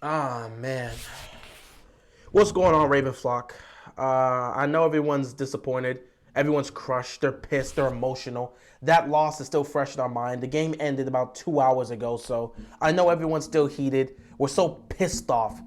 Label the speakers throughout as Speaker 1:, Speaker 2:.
Speaker 1: Ah, man. What's going on, Raven Flock? I know everyone's disappointed. Everyone's crushed. They're pissed. They're emotional. That loss is still fresh in our mind. The game ended about 2 hours ago, so I know everyone's still heated. We're so pissed off.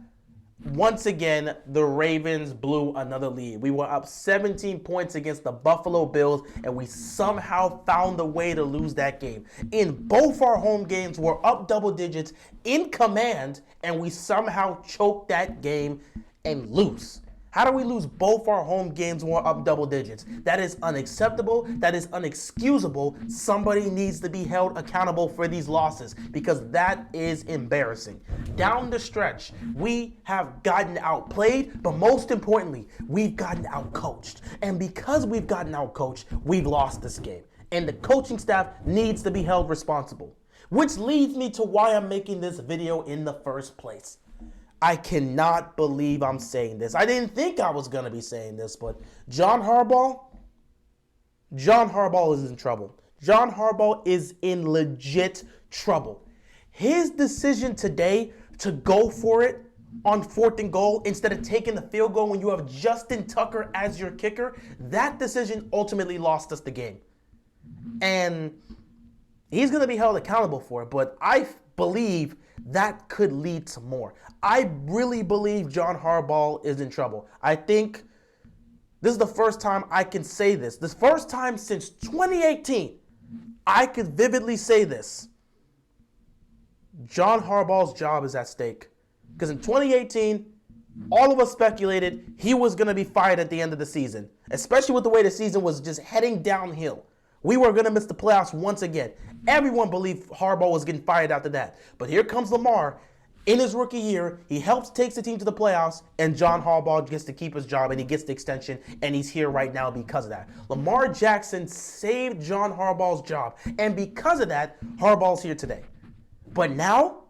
Speaker 1: Once again, the Ravens blew another lead. We were up 17 points against the Buffalo Bills, and we somehow found a way to lose that game. In both our home games, we're up double digits in command, and we somehow choked that game and lose. How do we lose both our home games when we're up double digits? That is unacceptable. That is unexcusable. Somebody needs to be held accountable for these losses because that is embarrassing. Down the stretch, we have gotten outplayed, but most importantly, we've gotten outcoached. And because we've gotten outcoached, we've lost this game. And the coaching staff needs to be held responsible. Which leads me to why I'm making this video in the first place. I cannot believe I'm saying this. I didn't think I was going to be saying this, but John Harbaugh is in trouble. John Harbaugh is in legit trouble. His decision today to go for it on 4th and goal instead of taking the field goal when you have Justin Tucker as your kicker, that decision ultimately lost us the game. And he's going to be held accountable for it, but I believe that could lead to more. I really believe John Harbaugh is in trouble. I think this is the first time I can say this. The first time since 2018, I could vividly say this. John Harbaugh's job is at stake. Because in 2018, all of us speculated he was going to be fired at the end of the season, especially with the way the season was just heading downhill. We were going to miss the playoffs once again. Everyone believed Harbaugh was getting fired after that. But here comes Lamar. In his rookie year, he takes the team to the playoffs, and John Harbaugh gets to keep his job, and he gets the extension, and he's here right now because of that. Lamar Jackson saved John Harbaugh's job, and because of that, Harbaugh's here today. But now,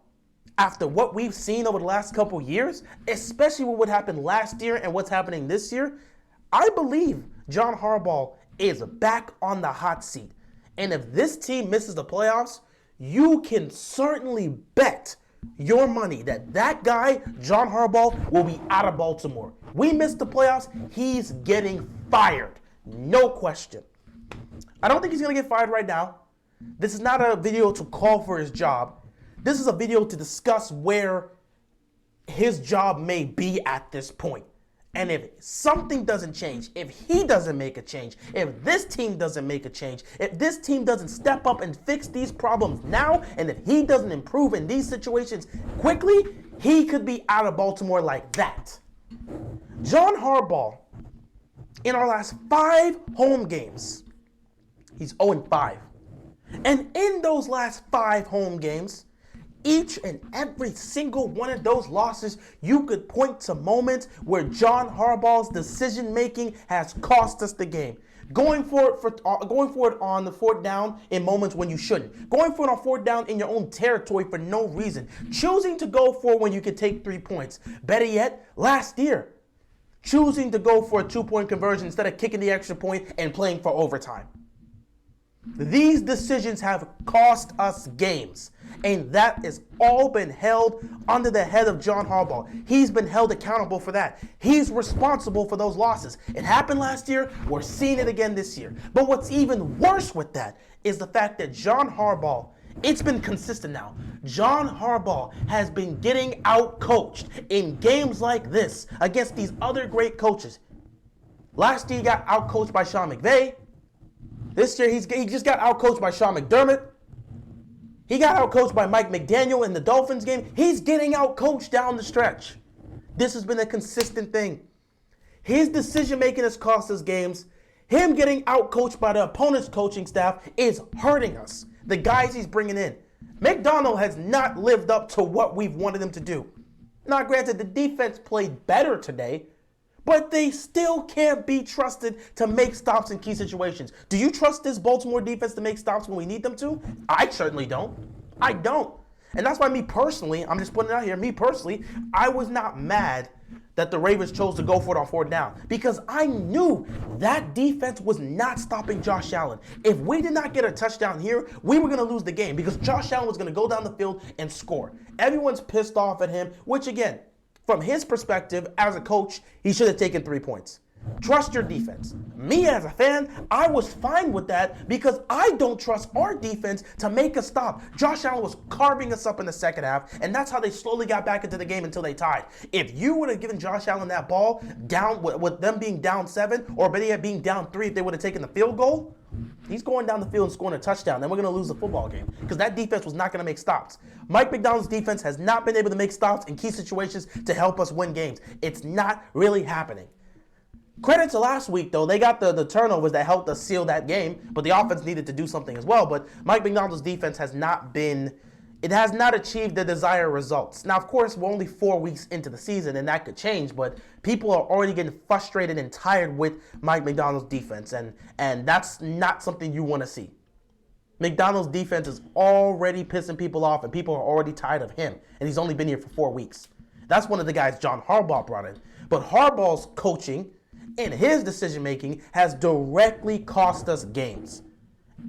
Speaker 1: after what we've seen over the last couple years, especially with what happened last year and what's happening this year, I believe John Harbaugh is back on the hot seat. And if this team misses the playoffs, you can certainly bet your money that guy, John Harbaugh, will be out of Baltimore. We missed the playoffs, he's getting fired. No question. I don't think he's going to get fired right now. This is not a video to call for his job. This is a video to discuss where his job may be at this point. And if something doesn't change, if he doesn't make a change, if this team doesn't make a change, if this team doesn't step up and fix these problems now, and if he doesn't improve in these situations quickly, he could be out of Baltimore like that. John Harbaugh, in our last 5 home games, he's 0-5. And in those last 5 home games, each and every single one of those losses, you could point to moments where John Harbaugh's decision-making has cost us the game. Going for it on the 4th down in moments when you shouldn't. Going for it on 4th down in your own territory for no reason. Choosing to go for it when you could take 3 points. Better yet, last year, choosing to go for a 2-point conversion instead of kicking the extra point and playing for overtime. These decisions have cost us games, and that has all been held under the head of John Harbaugh. He's been held accountable for that. He's responsible for those losses. It happened last year. We're seeing it again this year. But what's even worse with that is the fact that John Harbaugh, it's been consistent now. John Harbaugh has been getting out-coached in games like this against these other great coaches. Last year, he got out-coached by Sean McVay. This year, he just got outcoached by Sean McDermott. He got outcoached by Mike McDaniel in the Dolphins game. He's getting outcoached down the stretch. This has been a consistent thing. His decision-making has cost us games. Him getting outcoached by the opponent's coaching staff is hurting us. The guys he's bringing in. McDonald has not lived up to what we've wanted him to do. Now, granted, the defense played better today, but they still can't be trusted to make stops in key situations. Do you trust this Baltimore defense to make stops when we need them to? I certainly don't. I don't. And that's why me personally, I'm just putting it out here, me personally, I was not mad that the Ravens chose to go for it on fourth down, because I knew that defense was not stopping Josh Allen. If we did not get a touchdown here, we were going to lose the game because Josh Allen was going to go down the field and score. Everyone's pissed off at him, which again, from his perspective as a coach, he should have taken 3 points. Trust your defense. Me as a fan, I was fine with that because I don't trust our defense to make a stop. Josh Allen was carving us up in the second half, and that's how they slowly got back into the game until they tied. If you would have given Josh Allen that ball down with them being down 7, or better yet being down 3 if they would have taken the field goal, he's going down the field and scoring a touchdown. Then we're going to lose the football game because that defense was not going to make stops. Mike Macdonald's defense has not been able to make stops in key situations to help us win games. It's not really happening. Credit to last week, though. They got the turnovers that helped us seal that game, but the offense needed to do something as well. But Mike Macdonald's defense has not achieved the desired results. Now, of course, we're only 4 weeks into the season, and that could change, but people are already getting frustrated and tired with Mike Macdonald's defense, and that's not something you want to see. Macdonald's defense is already pissing people off, and people are already tired of him, and he's only been here for 4 weeks. That's one of the guys John Harbaugh brought in. But Harbaugh's coaching and his decision-making has directly cost us games.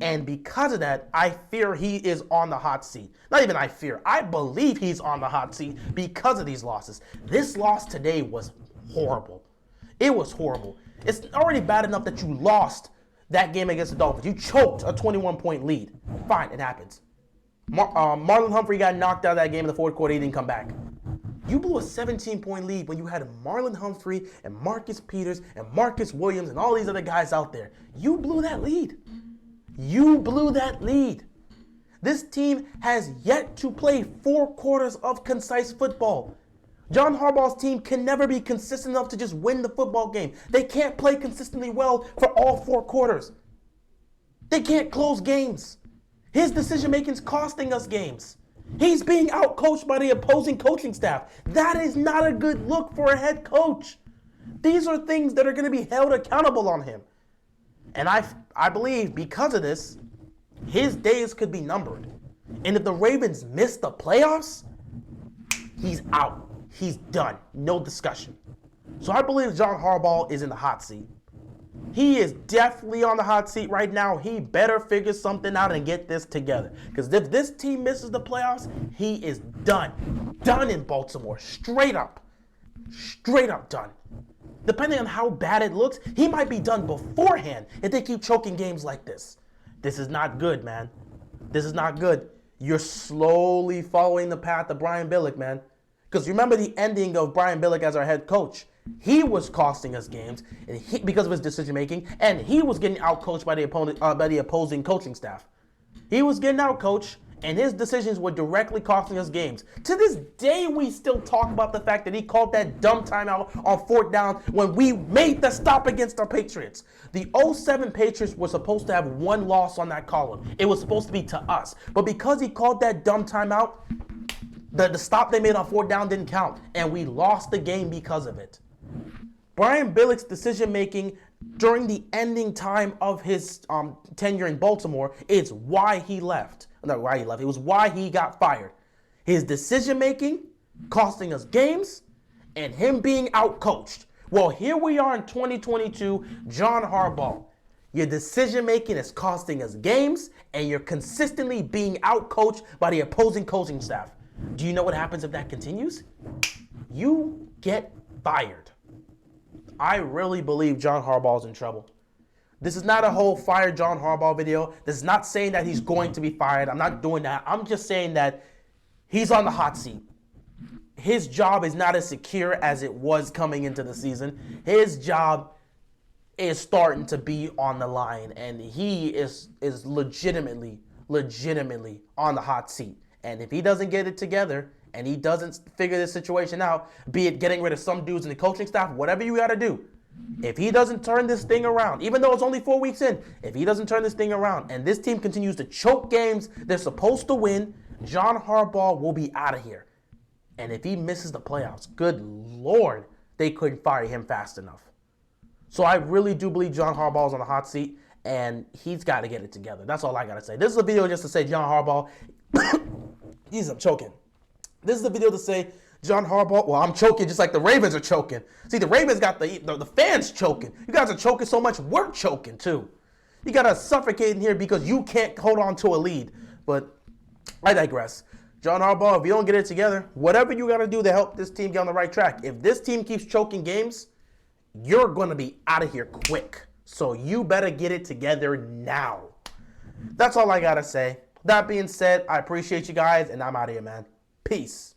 Speaker 1: And because of that, I fear he is on the hot seat. Not even I fear. I believe he's on the hot seat because of these losses. This loss today was horrible. It was horrible. It's already bad enough that you lost that game against the Dolphins. You choked a 21-point lead. Fine, it happens. Marlon Humphrey got knocked out of that game in the fourth quarter. He didn't come back. You blew a 17-point lead when you had Marlon Humphrey and Marcus Peters and Marcus Williams and all these other guys out there. You blew that lead. You blew that lead. This team has yet to play 4 quarters of concise football. John Harbaugh's team can never be consistent enough to just win the football game. They can't play consistently well for all 4 quarters. They can't close games. His decision-making is costing us games. He's being outcoached by the opposing coaching staff. That is not a good look for a head coach. These are things that are going to be held accountable on him. And I believe because of this, his days could be numbered. And if the Ravens miss the playoffs, he's out. He's done. No discussion. So I believe John Harbaugh is in the hot seat. He is definitely on the hot seat right now. He better figure something out and get this together. Because if this team misses the playoffs, he is done. Done in Baltimore. Straight up. Straight up done. Depending on how bad it looks, he might be done beforehand if they keep choking games like this. This is not good, man. This is not good. You're slowly following the path of Brian Billick, man. Because remember the ending of Brian Billick as our head coach. He was costing us games because of his decision-making, and he was getting outcoached by the opposing coaching staff. He was getting outcoached, and his decisions were directly costing us games. To this day, we still talk about the fact that he called that dumb timeout on fourth down when we made the stop against the Patriots. The 07 Patriots were supposed to have 1 loss on that column. It was supposed to be to us. But because he called that dumb timeout, the stop they made on fourth down didn't count, and we lost the game because of it. Brian Billick's decision-making during the ending time of his tenure in Baltimore is why he left. Not why he left. It was why he got fired. His decision-making costing us games and him being outcoached. Well, here we are in 2022, John Harbaugh. Your decision-making is costing us games, and you're consistently being outcoached by the opposing coaching staff. Do you know what happens if that continues? You get fired. I really believe John Harbaugh's in trouble. This is not a whole fire John Harbaugh video. This is not saying that he's going to be fired. I'm not doing that. I'm just saying that he's on the hot seat. His job is not as secure as it was coming into the season. His job is starting to be on the line, and he is legitimately on the hot seat. And if he doesn't get it together, and he doesn't figure this situation out, be it getting rid of some dudes in the coaching staff, whatever you got to do, if he doesn't turn this thing around, even though it's only 4 weeks in, if he doesn't turn this thing around and this team continues to choke games they're supposed to win, John Harbaugh will be out of here. And if he misses the playoffs, good Lord, they couldn't fire him fast enough. So I really do believe John Harbaugh's on the hot seat, and he's got to get it together. That's all I got to say. This is a video just to say John Harbaugh, I'm choking. This is a video to say John Harbaugh, well, I'm choking just like the Ravens are choking. See, the Ravens got the fans choking. You guys are choking so much, we're choking too. You got us suffocating here because you can't hold on to a lead. But I digress. John Harbaugh, if you don't get it together, whatever you got to do to help this team get on the right track, if this team keeps choking games, you're going to be out of here quick. So you better get it together now. That's all I got to say. That being said, I appreciate you guys, and I'm out of here, man. Peace.